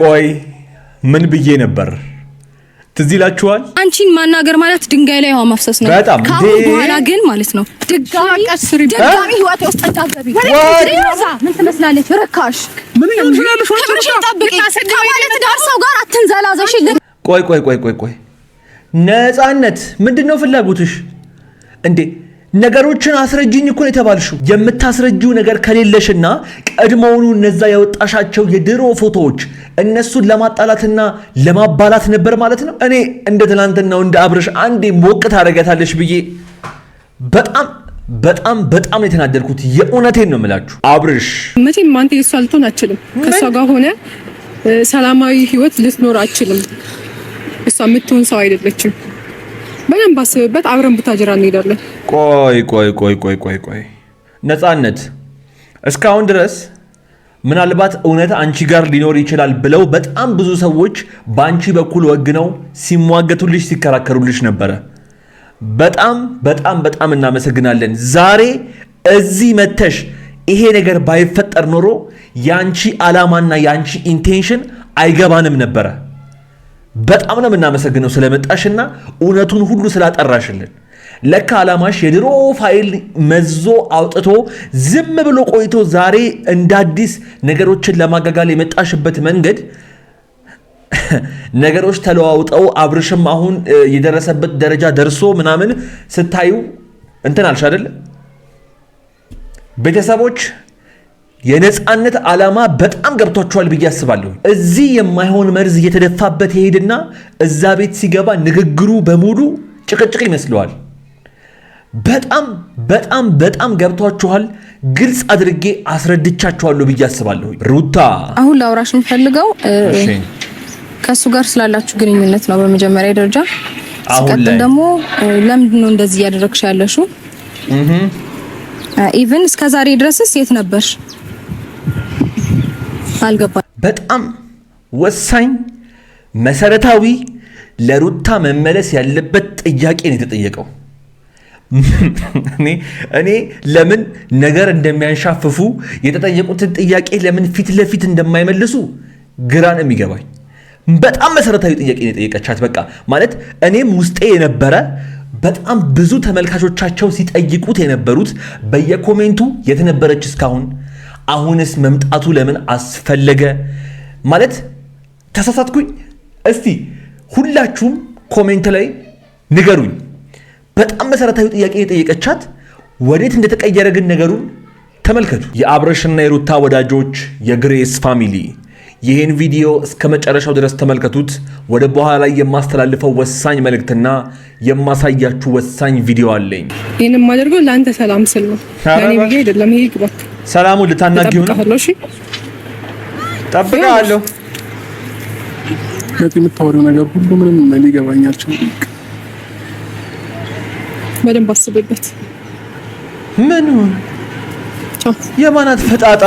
ቆይ ምን ብዬ ነበር? ትዝ ይላችኋል? አንቺን ማናገር ማለት ድንጋይ ላይ ውሃ ማፍሰስ ነው። ካሁን በኋላ ግን ማለት ነው ድጋሚ ህይወቴ ውስጥ እንዳትገቢ። ምን ትመስላለች? ረካሽ ምን ይሆንሻል? ከማለት ዳር ሰው ጋር አትንዘላዘሽ። ቆይ ነፃነት ምንድነው ፍላጎትሽ እንዴ? ነገሮችን አስረጅኝ እኮ ነው የተባልሽው። የምታስረጂው ነገር ከሌለሽና ቀድሞውኑ እነዛ ያወጣሻቸው የድሮ ፎቶዎች እነሱን ለማጣላትና ለማባላት ነበር ማለት ነው። እኔ እንደ ትናንትናው እንደ አብርሽ አንዴ ሞቅ ታደርጋታለሽ ብዬ በጣም የተናደድኩት የእውነቴን ነው የምላችሁ። አብርሽ መቼም አንተ የሷ ልትሆን አትችልም። ከሷ ጋር ሆነ ሰላማዊ ህይወት ልትኖር አትችልም። እሷ የምትሆን ሰው አይደለችም። በደንብ አስብበት። አብረን ቡታጅራ እንሄዳለን። ቆይ ነፃነት፣ እስካሁን ድረስ ምናልባት እውነት አንቺ ጋር ሊኖር ይችላል ብለው በጣም ብዙ ሰዎች በአንቺ በኩል ወግነው ሲሟገቱልሽ ሲከራከሩልሽ ነበረ። በጣም እናመሰግናለን። ዛሬ እዚህ መተሽ ይሄ ነገር ባይፈጠር ኖሮ ያንቺ ዓላማና ያንቺ ኢንቴንሽን አይገባንም ነበረ። በጣም ነው የምናመሰግነው ስለመጣሽና እውነቱን ሁሉ ስላጠራሽልን። ለካ ዓላማሽ የድሮ ፋይል መዞ አውጥቶ ዝም ብሎ ቆይቶ ዛሬ እንደ አዲስ ነገሮችን ለማጋጋል የመጣሽበት መንገድ ነገሮች ተለዋውጠው አብርሽም አሁን የደረሰበት ደረጃ ደርሶ ምናምን ስታዩ እንትን አልሽ አይደል? ቤተሰቦች የነፃነት ዓላማ በጣም ገብቷቸዋል ብዬ አስባለሁ። እዚህ የማይሆን መርዝ እየተደፋበት ይሄድና እዛ ቤት ሲገባ ንግግሩ በሙሉ ጭቅጭቅ ይመስለዋል። በጣም ገብቷቸዋል። ግልጽ አድርጌ አስረድቻቸዋለሁ ብዬ አስባለሁ። ሩታ አሁን ላውራሽ የምፈልገው ከሱ ጋር ስላላችሁ ግንኙነት ነው በመጀመሪያ ደረጃ። ሲቀጥል ደግሞ ለምንድን ነው እንደዚህ እያደረግሽ ያለሽው? ኢቭን እስከዛሬ ድረስስ የት ነበርሽ? አልገባኝ። በጣም ወሳኝ መሰረታዊ ለሩታ መመለስ ያለበት ጥያቄ ነው የተጠየቀው። እኔ ለምን ነገር እንደሚያንሻፍፉ የተጠየቁትን ጥያቄ ለምን ፊት ለፊት እንደማይመልሱ ግራ ነው የሚገባኝ። በጣም መሰረታዊ ጥያቄ ነው የጠየቀቻት። በቃ ማለት እኔም ውስጤ የነበረ በጣም ብዙ ተመልካቾቻቸው ሲጠይቁት የነበሩት በየኮሜንቱ የተነበረች እስካሁን አሁንስ መምጣቱ ለምን አስፈለገ? ማለት ተሳሳትኩኝ? እስቲ ሁላችሁም ኮሜንት ላይ ንገሩኝ። በጣም መሰረታዊ ጥያቄ የጠየቀቻት ወዴት እንደተቀየረ ግን ነገሩን ተመልከቱ። የአብርሽና የሩታ ወዳጆች፣ የግሬስ ፋሚሊ ይህን ቪዲዮ እስከ መጨረሻው ድረስ ተመልከቱት። ወደ በኋላ ላይ የማስተላልፈው ወሳኝ መልእክትና የማሳያችሁ ወሳኝ ቪዲዮ አለኝ። ይህን የማደርገው ለአንተ ሰላም ስል ነው፣ ለእኔ ብዬ አይደለም። ይሄ ግባት ሰላሙን ልታናግሪው ነው? ጠብቃለሁ። የምታወሪው ነገር ሁሉ ምንም ሊገባኝ አልቻለም። በደንብ አስብበት። ምን የማናት ፈጣጣ?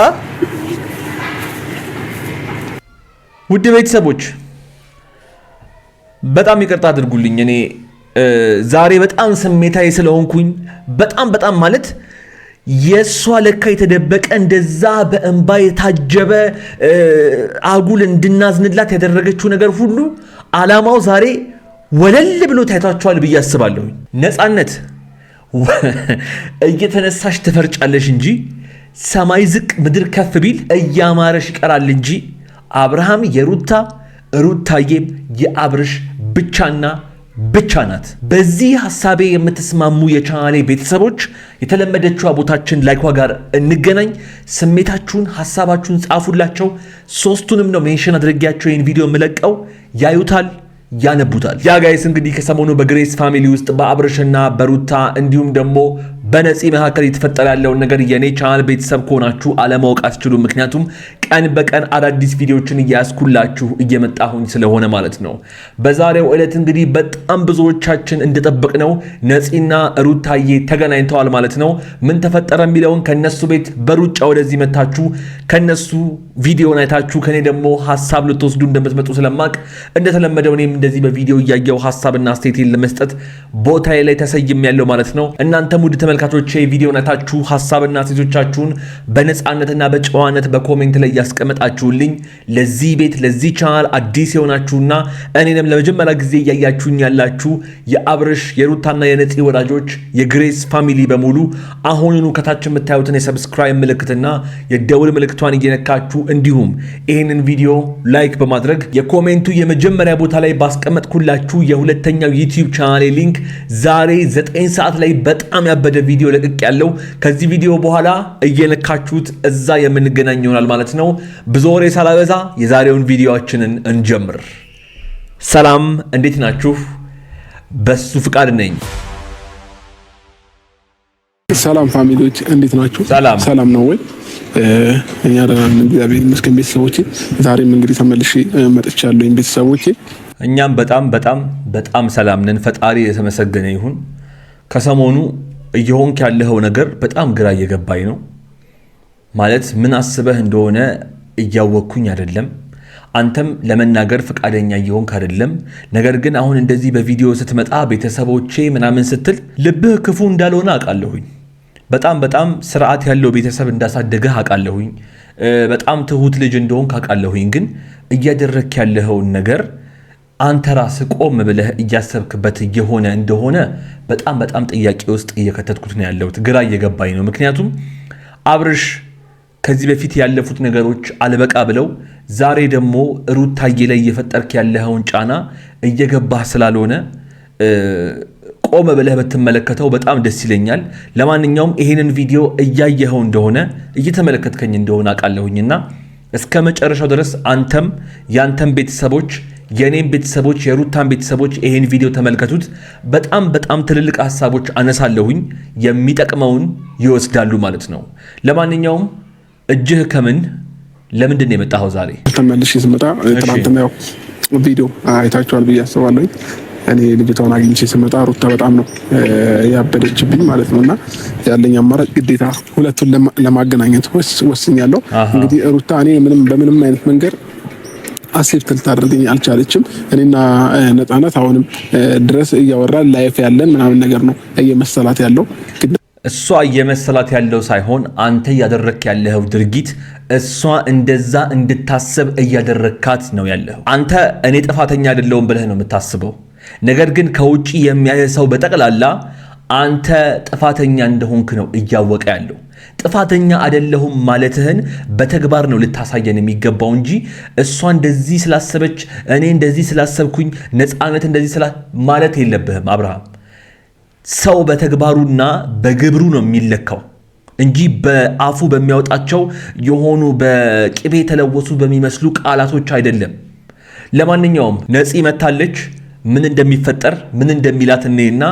ውድ ቤተሰቦች በጣም ይቅርታ አድርጉልኝ። እኔ ዛሬ በጣም ስሜታዊ ስለሆንኩኝ በጣም ማለት የሷ ለካ የተደበቀ እንደዛ በእንባ የታጀበ አጉል እንድናዝንላት ያደረገችው ነገር ሁሉ ዓላማው ዛሬ ወለል ብሎ ታይቷቸዋል ብዬ አስባለሁ። ነፃነት እየተነሳሽ ትፈርጫለሽ እንጂ ሰማይ ዝቅ ምድር ከፍ ቢል እያማረሽ ይቀራል እንጂ አብርሃም የሩታ ሩታዬም የአብርሽ ብቻና ብቻ ናት። በዚህ ሐሳቤ የምትስማሙ የቻናሌ ቤተሰቦች የተለመደችው ቦታችን ላይኳ ጋር እንገናኝ። ስሜታችሁን ሐሳባችሁን ጻፉላቸው። ሶስቱንም ነው ሜንሽን አድርጌያቸው ይህን ቪዲዮ የምለቀው፣ ያዩታል ያነቡታል። ያ ጋይስ እንግዲህ ከሰሞኑ በግሬስ ፋሚሊ ውስጥ በአብርሽና በሩታ እንዲሁም ደግሞ በነፂ መካከል የተፈጠረ ያለውን ነገር የኔ ቻናል ቤተሰብ ከሆናችሁ አለማወቅ አትችሉም። ምክንያቱም ቀን በቀን አዳዲስ ቪዲዮዎችን እያስኩላችሁ እየመጣሁኝ ስለሆነ ማለት ነው። በዛሬው ዕለት እንግዲህ በጣም ብዙዎቻችን እንደጠበቅነው ነፂና ሩታዬ ተገናኝተዋል ማለት ነው። ምን ተፈጠረ የሚለውን ከነሱ ቤት በሩጫ ወደዚህ መታችሁ ከነሱ ቪዲዮን አይታችሁ ከኔ ደግሞ ሐሳብ ልትወስዱ እንደምትመጡ ስለማቅ እንደተለመደው እኔም እንደዚህ በቪዲዮ እያየው ሐሳብና አስተያየቴን ለመስጠት ቦታዬ ላይ ተሰይሜያለሁ ማለት ነው። እናንተም ውድ ተመልካቾቼ ቪዲዮን አይታችሁ ሐሳብና አስተያየቶቻችሁን በነፃነትና በጨዋነት በኮሜንት ላይ ያስቀመጣችሁልኝ ለዚህ ቤት ለዚህ ቻናል አዲስ የሆናችሁና እኔንም ለመጀመሪያ ጊዜ እያያችሁኝ ያላችሁ የአብርሽ የሩታና የነፂ ወዳጆች የግሬስ ፋሚሊ በሙሉ አሁኑኑ ከታች የምታዩትን የሰብስክራይብ ምልክትና የደውል ምልክቷን እየነካችሁ እንዲሁም ይህንን ቪዲዮ ላይክ በማድረግ የኮሜንቱ የመጀመሪያ ቦታ ላይ ባስቀመጥኩላችሁ የሁለተኛው ዩቲዩብ ቻናሌ ሊንክ ዛሬ 9 ሰዓት ላይ በጣም ያበደ ቪዲዮ ለቅቅ ያለው ከዚህ ቪዲዮ በኋላ እየነካችሁት እዛ የምንገናኝ ይሆናል ማለት ነው። ብዙ ወሬ ሳላበዛ የዛሬውን ቪዲዮአችንን እንጀምር። ሰላም፣ እንዴት ናችሁ? በሱ ፍቃድ ነኝ። ሰላም ፋሚሊዎች እንዴት ናችሁ? ሰላም ነው ወይ? እኛ ደህና ነን እግዚአብሔር ይመስገን። ቤተሰቦቼ ዛሬም እንግዲህ ተመልሼ መጥቻለሁ። ቤተሰቦቼ እኛም በጣም ሰላም ነን። ፈጣሪ የተመሰገነ ይሁን። ከሰሞኑ እየሆንክ ያለው ነገር በጣም ግራ እየገባኝ ነው። ማለት ምን አስበህ እንደሆነ እያወቅኩኝ አይደለም። አንተም ለመናገር ፈቃደኛ እየሆንክ አይደለም። ነገር ግን አሁን እንደዚህ በቪዲዮ ስትመጣ ቤተሰቦቼ ምናምን ስትል ልብህ ክፉ እንዳልሆነ አውቃለሁኝ። በጣም ስርዓት ያለው ቤተሰብ እንዳሳደገህ አውቃለሁኝ። በጣም ትሁት ልጅ እንደሆንክ አውቃለሁኝ። ግን እያደረክ ያለኸውን ነገር አንተ ራስህ ቆም ብለህ እያሰብክበት እየሆነ እንደሆነ በጣም ጥያቄ ውስጥ እየከተትኩት ነው ያለሁት። ግራ እየገባኝ ነው። ምክንያቱም አብርሽ ከዚህ በፊት ያለፉት ነገሮች አልበቃ ብለው ዛሬ ደግሞ ሩታዬ ላይ እየፈጠርክ ያለኸውን ጫና እየገባህ ስላልሆነ ቆም ብለህ ብትመለከተው በጣም ደስ ይለኛል። ለማንኛውም ይሄንን ቪዲዮ እያየኸው እንደሆነ እየተመለከትከኝ እንደሆነ አውቃለሁኝና እስከ መጨረሻው ድረስ አንተም ያንተም ቤተሰቦች የኔም ቤተሰቦች የሩታን ቤተሰቦች ይሄን ቪዲዮ ተመልከቱት። በጣም ትልልቅ ሐሳቦች አነሳለሁኝ። የሚጠቅመውን ይወስዳሉ ማለት ነው። ለማንኛውም እጅህ ከምን ለምንድን ነው የመጣኸው ዛሬ? ተመልሼ ስመጣ ትናንትና ያው ቪዲዮ አይታችኋል ብዬ አስባለሁ። እኔ ልጅቷን አግኝቼ ስመጣ ሩታ በጣም ነው ያበደችብኝ ማለት ነውና ያለኝ አማራጭ ግዴታ ሁለቱን ለማገናኘት ወስኛለሁ። እንግዲህ ሩታ እኔ በምንም አይነት መንገድ አክሴፕት ልታደርገኝ አልቻለችም። እኔና ነፃነት አሁንም ድረስ እያወራን ላይፍ ያለን ምናምን ነገር ነው እየመሰላት ያለው። እሷ እየመሰላት ያለው ሳይሆን አንተ እያደረክ ያለው ድርጊት እሷ እንደዛ እንድታስብ እያደረካት ነው ያለው። አንተ እኔ ጥፋተኛ አይደለሁም ብለህ ነው የምታስበው። ነገር ግን ከውጪ የሚያየው በጠቅላላ አንተ ጥፋተኛ እንደሆንክ ነው እያወቀ ያለው። ጥፋተኛ አይደለሁም ማለትህን በተግባር ነው ልታሳየን የሚገባው እንጂ እሷ እንደዚህ ስላሰበች እኔ እንደዚህ ስላሰብኩኝ ነፃነት እንደዚህ ማለት የለብህም አብርሃም። ሰው በተግባሩና በግብሩ ነው የሚለካው እንጂ በአፉ በሚያወጣቸው የሆኑ በቅቤ የተለወሱ በሚመስሉ ቃላቶች አይደለም። ለማንኛውም ነፂ መታለች። ምን እንደሚፈጠር ምን እንደሚላት እኔና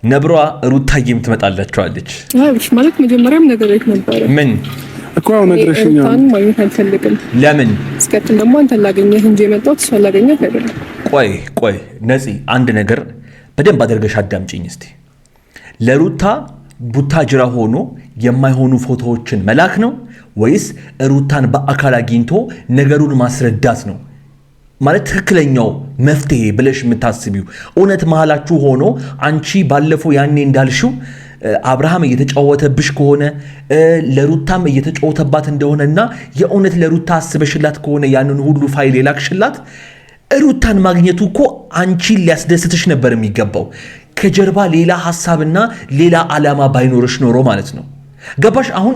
ነብሯ ሩታዬም ትመጣላችኋለች። አይሽ ማለት መጀመሪያም ነገር ነበር። ምን እኮ አሁን ነገርሽኛ አንተ ማግኘት አልፈልግም። ለምን እስከትን ደግሞ አንተ ላገኘህ እንጂ የመጣሁት እሷ ላገኘት አይደለም። ቆይ ነፂ አንድ ነገር በደንብ አድርገሽ አዳምጪኝ እስቲ። ለሩታ ቡታጅራ ሆኖ የማይሆኑ ፎቶዎችን መላክ ነው ወይስ ሩታን በአካል አግኝቶ ነገሩን ማስረዳት ነው? ማለት ትክክለኛው መፍትሄ ብለሽ የምታስቢው እውነት መሃላችሁ ሆኖ አንቺ ባለፈው ያኔ እንዳልሽው አብርሃም እየተጫወተብሽ ከሆነ ለሩታም እየተጫወተባት እንደሆነና የእውነት ለሩታ አስበሽላት ከሆነ ያንን ሁሉ ፋይል የላክሽላት ሩታን ማግኘቱ እኮ አንቺን ሊያስደስትሽ ነበር የሚገባው። ከጀርባ ሌላ ሐሳብና ሌላ ዓላማ ባይኖርሽ ኖሮ ማለት ነው። ገባሽ? አሁን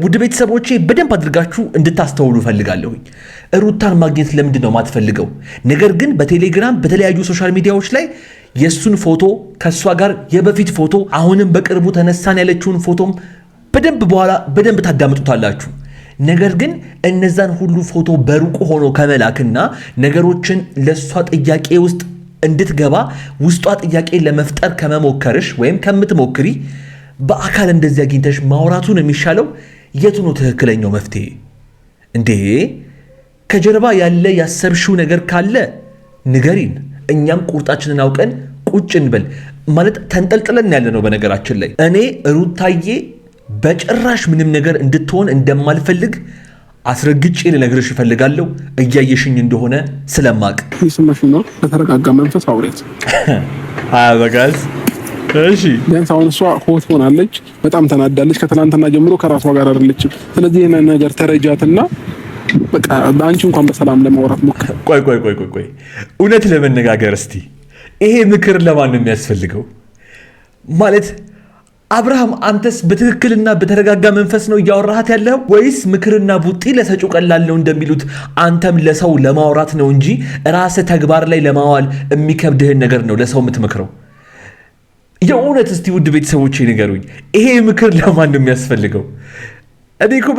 ውድ ቤተሰቦቼ በደንብ አድርጋችሁ እንድታስተውሉ ፈልጋለሁኝ። ሩታን ማግኘት ለምንድን ነው ማትፈልገው? ነገር ግን በቴሌግራም በተለያዩ ሶሻል ሚዲያዎች ላይ የሱን ፎቶ ከሷ ጋር የበፊት ፎቶ አሁንም በቅርቡ ተነሳን ያለችውን ፎቶም በደንብ ታዳምጡታላችሁ። ነገር ግን እነዛን ሁሉ ፎቶ በሩቁ ሆኖ ከመላክና ነገሮችን ለሷ ጥያቄ ውስጥ እንድትገባ ውስጧ ጥያቄ ለመፍጠር ከመሞከርሽ ወይም ከምትሞክሪ በአካል እንደዚህ አግኝተሽ ማውራቱን የሚሻለው የቱ ነው ትክክለኛው መፍትሄ? እንዴ ከጀርባ ያለ ያሰብሽው ነገር ካለ ንገሪን፣ እኛም ቁርጣችንን አውቀን ቁጭ እንበል። ማለት ተንጠልጥለን ያለ ነው። በነገራችን ላይ እኔ ሩታዬ በጭራሽ ምንም ነገር እንድትሆን እንደማልፈልግ አስረግጬ ልነግርሽ እፈልጋለሁ እያየሽኝ እንደሆነ ስለማቅ። ይስማሽኝ ነው። በተረጋጋ መንፈስ አውሪያት። በጋዝ እሺ። ቢያንስ አሁን እሷ ሆት ሆናለች፣ በጣም ተናዳለች። ከትናንትና ጀምሮ ከራሷ ጋር አይደለችም። ስለዚህ ይሄን ነገር ተረጃትና በቃ አንቺ እንኳን በሰላም ለማውራት ሞክር። ቆይ እውነት ለመነጋገር እስቲ ይሄ ምክር ለማን ነው የሚያስፈልገው? ማለት አብርሃም አንተስ በትክክልና በተረጋጋ መንፈስ ነው እያወራሃት ያለው ወይስ ምክርና ቡጢ ለሰጪው ቀላል ነው እንደሚሉት አንተም ለሰው ለማውራት ነው እንጂ ራስህ ተግባር ላይ ለማዋል የሚከብድህን ነገር ነው ለሰው የምትመክረው? የእውነት እስቲ ውድ ቤተሰቦቼ ንገሩኝ፣ ይሄ ምክር ለማን ነው የሚያስፈልገው? እኔ እኮ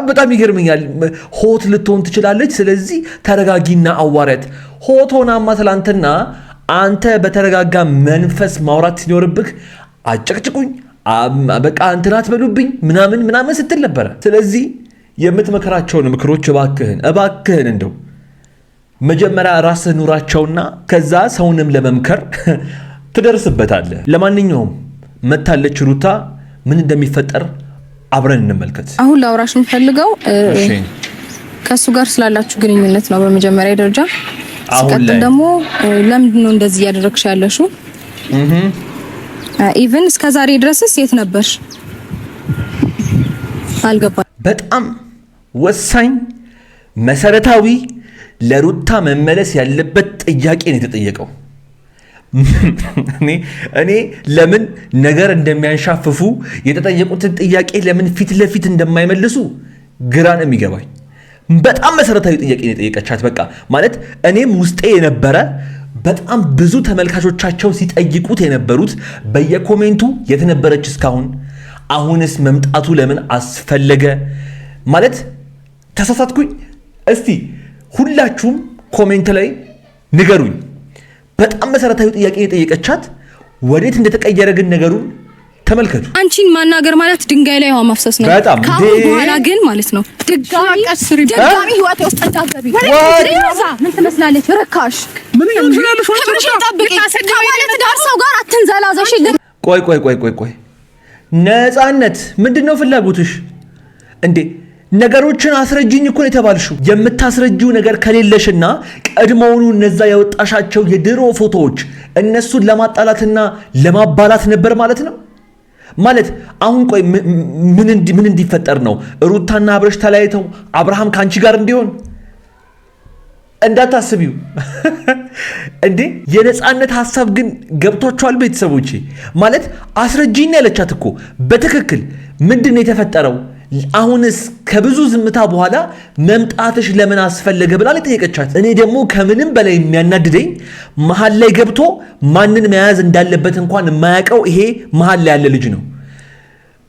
በጣም ይገርመኛል። ሆት ልትሆን ትችላለች፣ ስለዚህ ተረጋጊና አዋሪያት። ሆት ሆናማ ትላንትና አንተ በተረጋጋ መንፈስ ማውራት ሲኖርብህ አጨቅጭቁኝ በቃ እንትን አትበሉብኝ ምናምን ስትል ነበረ። ስለዚህ የምትመክራቸውን ምክሮች እባክህን እንደው መጀመሪያ ራስህ ኑራቸውና ከዛ ሰውንም ለመምከር ትደርስበታለህ። ለማንኛውም መታለች ሩታ፣ ምን እንደሚፈጠር አብረን እንመልከት። አሁን ላውራሽ የምፈልገው ከእሱ ጋር ስላላችሁ ግንኙነት ነው በመጀመሪያ ደረጃ። ሲቀጥል ደግሞ ለምንድን ነው እንደዚህ እያደረግሽ ያለሽው? ኢቭን እስከ ዛሬ ድረስስ የት ነበርሽ? አልገባኝ። በጣም ወሳኝ መሰረታዊ ለሩታ መመለስ ያለበት ጥያቄ ነው የተጠየቀው። እኔ ለምን ነገር እንደሚያንሻፍፉ የተጠየቁትን ጥያቄ ለምን ፊት ለፊት እንደማይመልሱ ግራ ነው የሚገባኝ። በጣም መሰረታዊ ጥያቄ ነው የጠየቀቻት። በቃ ማለት እኔም ውስጤ የነበረ በጣም ብዙ ተመልካቾቻቸው ሲጠይቁት የነበሩት በየኮሜንቱ የት ነበረች እስካሁን? አሁንስ መምጣቱ ለምን አስፈለገ? ማለት ተሳሳትኩኝ? እስቲ ሁላችሁም ኮሜንት ላይ ንገሩኝ። በጣም መሰረታዊ ጥያቄ የጠየቀቻት ወዴት እንደተቀየረ ግን ነገሩን ተመልከቱ። አንቺን ማናገር ማለት ድንጋይ ላይ ውሃ ማፍሰስ ነው። ከአሁን በኋላ ግን ማለት ነው ድጋሚ ህይወቴ ውስጥ እንዳትገቢ። ምን ትመስላለች? ርካሽ ምን ይመስላለሽ? ከባለትዳር ሰው ጋር አትንዘላዘሽ። ቆይ ነፃነት፣ ምንድነው ፍላጎትሽ እንዴ? ነገሮችን አስረጅኝ እኮ ነው የተባልሽው። የምታስረጂው ነገር ከሌለሽና ቀድሞውኑ እነዛ ያወጣሻቸው የድሮ ፎቶዎች እነሱን ለማጣላትና ለማባላት ነበር ማለት ነው። ማለት አሁን ቆይ ምን እንዲፈጠር ነው? ሩታና አብረሽ ተለያይተው አብርሃም ካንቺ ጋር እንዲሆን እንዳታስቢው እንዴ። የነፃነት ሐሳብ ግን ገብቷቸዋል ቤተሰቦቼ? ማለት አስረጂኝ ያለቻት እኮ በትክክል ምንድነው የተፈጠረው? አሁንስ ከብዙ ዝምታ በኋላ መምጣትሽ ለምን አስፈለገ ብላ ጠየቀቻት። እኔ ደግሞ ከምንም በላይ የሚያናድደኝ መሀል ላይ ገብቶ ማንን መያዝ እንዳለበት እንኳን የማያውቀው ይሄ መሀል ላይ ያለ ልጅ ነው።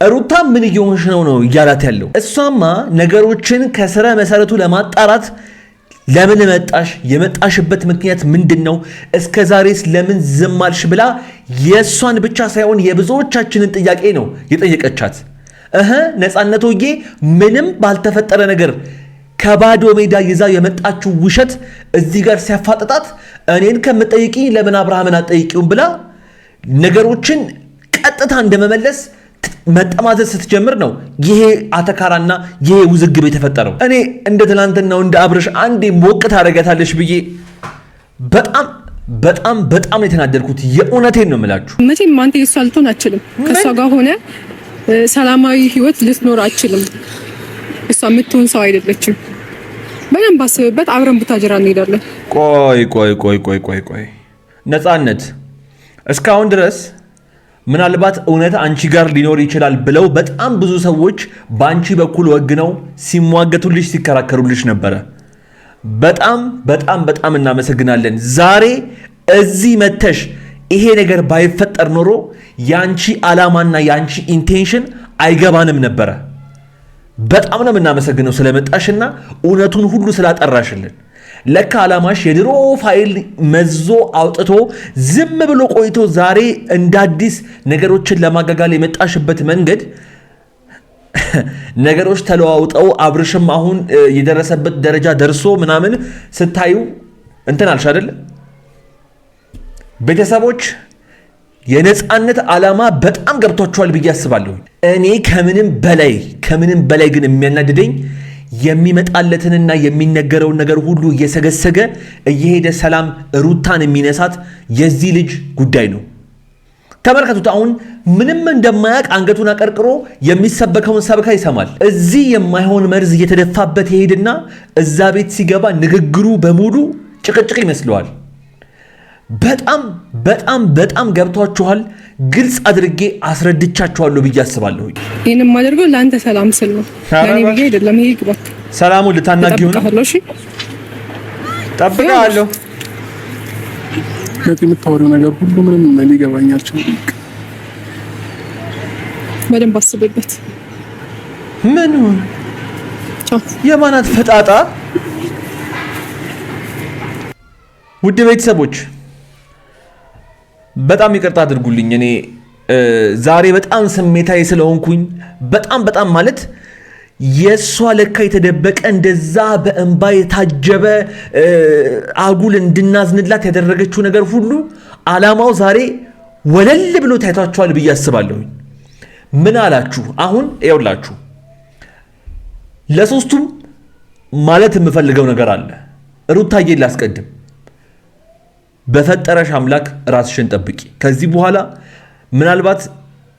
ሩታ ምን እየሆንሽ ነው እያላት ያለው። እሷማ ነገሮችን ከስረ መሰረቱ ለማጣራት ለምን መጣሽ? የመጣሽበት ምክንያት ምንድነው? እስከ ዛሬስ ለምን ዝም አልሽ? ብላ የእሷን ብቻ ሳይሆን የብዙዎቻችንን ጥያቄ ነው የጠየቀቻት። ነፃነቶዬ ምንም ባልተፈጠረ ነገር ከባዶ ሜዳ ይዛ የመጣችው ውሸት እዚህ ጋር ሲያፋጥጣት እኔን ከምጠይቂኝ ለምን አብርሃምን አትጠይቂውም ብላ ነገሮችን ቀጥታ እንደመመለስ መጠማዘዝ ስትጀምር ነው ይሄ አተካራና ይሄ ውዝግብ የተፈጠረው። እኔ እንደ ትናንትናው እንደ አብርሽ አንዴ ሞቅ ታደርጋታለሽ ብዬ በጣም የተናደድኩት የእውነቴን ነው የምላችሁ። መቼም አንተ የሷ ልትሆን አትችልም። ከሷ ጋር ሆነ ሰላማዊ ህይወት ልትኖር አትችልም። እሷ የምትሆን ሰው አይደለችም። በደንብ አስብበት። አብረን ቡታጅራ እንሄዳለን። ቆይ ነፃነት፣ እስካሁን ድረስ ምናልባት እውነት አንቺ ጋር ሊኖር ይችላል ብለው በጣም ብዙ ሰዎች በአንቺ በኩል ወግነው ሲሟገቱልሽ ሲከራከሩልሽ ነበረ። በጣም እናመሰግናለን። ዛሬ እዚህ መተሽ ይሄ ነገር ባይፈጠር ኖሮ ያንቺ ዓላማና ያንቺ ኢንቴንሽን አይገባንም ነበረ። በጣም ነው የምናመሰግነው ስለመጣሽና እውነቱን ሁሉ ስላጠራሽልን። ለካ ዓላማሽ የድሮ ፋይል መዞ አውጥቶ ዝም ብሎ ቆይቶ ዛሬ እንደ አዲስ ነገሮችን ለማጋጋል የመጣሽበት መንገድ ነገሮች ተለዋውጠው አብርሽም አሁን የደረሰበት ደረጃ ደርሶ ምናምን ስታዩ እንትን አልሽ አይደል? ቤተሰቦች የነፃነት ዓላማ በጣም ገብቷቸዋል ብዬ አስባለሁ። እኔ ከምንም በላይ ግን የሚያናድደኝ የሚመጣለትንና የሚነገረውን ነገር ሁሉ እየሰገሰገ እየሄደ ሰላም ሩታን የሚነሳት የዚህ ልጅ ጉዳይ ነው። ተመልከቱት። አሁን ምንም እንደማያውቅ አንገቱን አቀርቅሮ የሚሰበከውን ሰብካ ይሰማል። እዚህ የማይሆን መርዝ እየተደፋበት ይሄድና እዛ ቤት ሲገባ ንግግሩ በሙሉ ጭቅጭቅ ይመስለዋል። በጣም በጣም በጣም ገብቷችኋል። ግልጽ አድርጌ አስረድቻችኋለሁ ብዬ አስባለሁ። ይሄንን ማድረገው ለአንተ ሰላም ስል ነው፣ ለኔ ብዬ አይደለም። ይሄ ግባ ሰላሙን ልታናጊው ነው። እሺ ጠብቃለሁ። ለዚህ የምታወሪው ነገር ሁሉ ምንም ሊገባኝ አልቻለም። በደንብ አስብበት። ምን የማናት ፈጣጣ? ውድ ቤተሰቦች በጣም ይቅርታ አድርጉልኝ። እኔ ዛሬ በጣም ስሜታዊ ስለሆንኩኝ በጣም ማለት የሷ ለካ የተደበቀ እንደዛ በእንባ የታጀበ አጉል እንድናዝንላት ያደረገችው ነገር ሁሉ ዓላማው ዛሬ ወለል ብሎ ታይቷቸዋል ብዬ አስባለሁ። ምን አላችሁ? አሁን ይኸውላችሁ ለሶስቱም ማለት የምፈልገው ነገር አለ። ሩታዬን ላስቀድም። በፈጠረሽ አምላክ ራስሽን ጠብቂ። ከዚህ በኋላ ምናልባት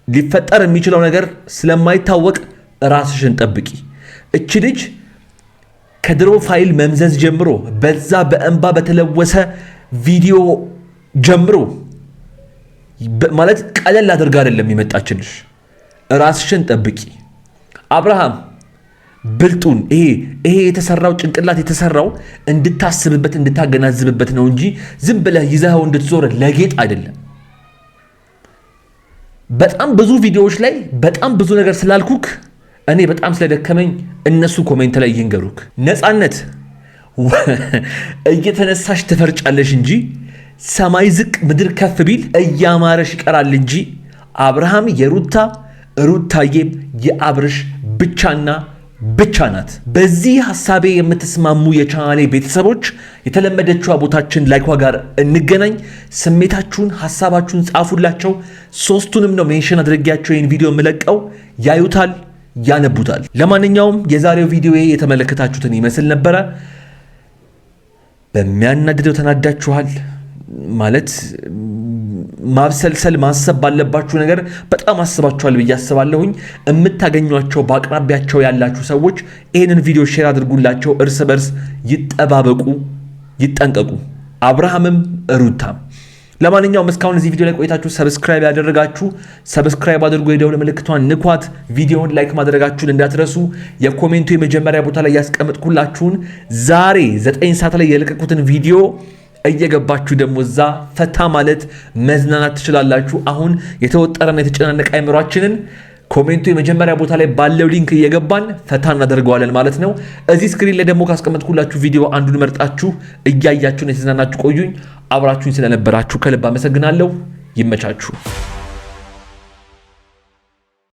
ሊፈጠር የሚችለው ነገር ስለማይታወቅ ራስሽን ጠብቂ። እቺ ልጅ ከድሮ ፋይል መምዘዝ ጀምሮ በዛ በእንባ በተለወሰ ቪዲዮ ጀምሮ ማለት ቀለል አድርጋ አይደለም የመጣችልሽ። ራስሽን ጠብቂ። አብርሃም ብልጡን ይሄ የተሰራው ጭንቅላት የተሰራው እንድታስብበት እንድታገናዝብበት ነው እንጂ ዝም ብለህ ይዘኸው እንድትዞር ለጌጥ አይደለም። በጣም ብዙ ቪዲዮዎች ላይ በጣም ብዙ ነገር ስላልኩክ እኔ በጣም ስለደከመኝ እነሱ ኮሜንት ላይ ይንገሩክ። ነፃነት እየተነሳሽ ትፈርጫለሽ እንጂ ሰማይ ዝቅ ምድር ከፍ ቢል እያማረሽ ይቀራል እንጂ አብርሃም የሩታ ሩታዬም የአብርሽ ብቻና ብቻ ናት። በዚህ ሐሳቤ የምትስማሙ የቻናሌ ቤተሰቦች የተለመደችው ቦታችን ላይኳ ጋር እንገናኝ። ስሜታችሁን ሐሳባችሁን ጻፉላቸው። ሶስቱንም ነው ሜንሽን አድርጌያቸው ይህን ቪዲዮ የምለቀው፣ ያዩታል ያነቡታል። ለማንኛውም የዛሬው ቪዲዮ የተመለከታችሁትን ይመስል ነበረ። በሚያናድደው ተናዳችኋል ማለት ማብሰልሰል ማሰብ ባለባችሁ ነገር በጣም አስባችኋል ብዬ አስባለሁኝ። የምታገኟቸው በአቅራቢያቸው ያላችሁ ሰዎች ይህንን ቪዲዮ ሼር አድርጉላቸው። እርስ በርስ ይጠባበቁ፣ ይጠንቀቁ፣ አብርሃምም ሩታም። ለማንኛውም እስካሁን እዚህ ቪዲዮ ላይ ቆይታችሁ ሰብስክራይብ ያደረጋችሁ ሰብስክራይብ አድርጉ፣ የደወል ምልክቷን ንኳት፣ ቪዲዮውን ላይክ ማድረጋችሁን እንዳትረሱ። የኮሜንቱ የመጀመሪያ ቦታ ላይ ያስቀምጥኩላችሁን ዛሬ 9 ሰዓት ላይ የለቀቁትን ቪዲዮ እየገባችሁ ደግሞ እዛ ፈታ ማለት መዝናናት ትችላላችሁ። አሁን የተወጠረና የተጨናነቀ አይምሯችንን ኮሜንቱ የመጀመሪያ ቦታ ላይ ባለው ሊንክ እየገባን ፈታ እናደርገዋለን ማለት ነው። እዚህ ስክሪን ላይ ደግሞ ካስቀመጥኩላችሁ ቪዲዮ አንዱን መርጣችሁ እያያችሁን የተዝናናችሁ ቆዩኝ። አብራችሁኝ ስለነበራችሁ ከልብ አመሰግናለሁ። ይመቻችሁ።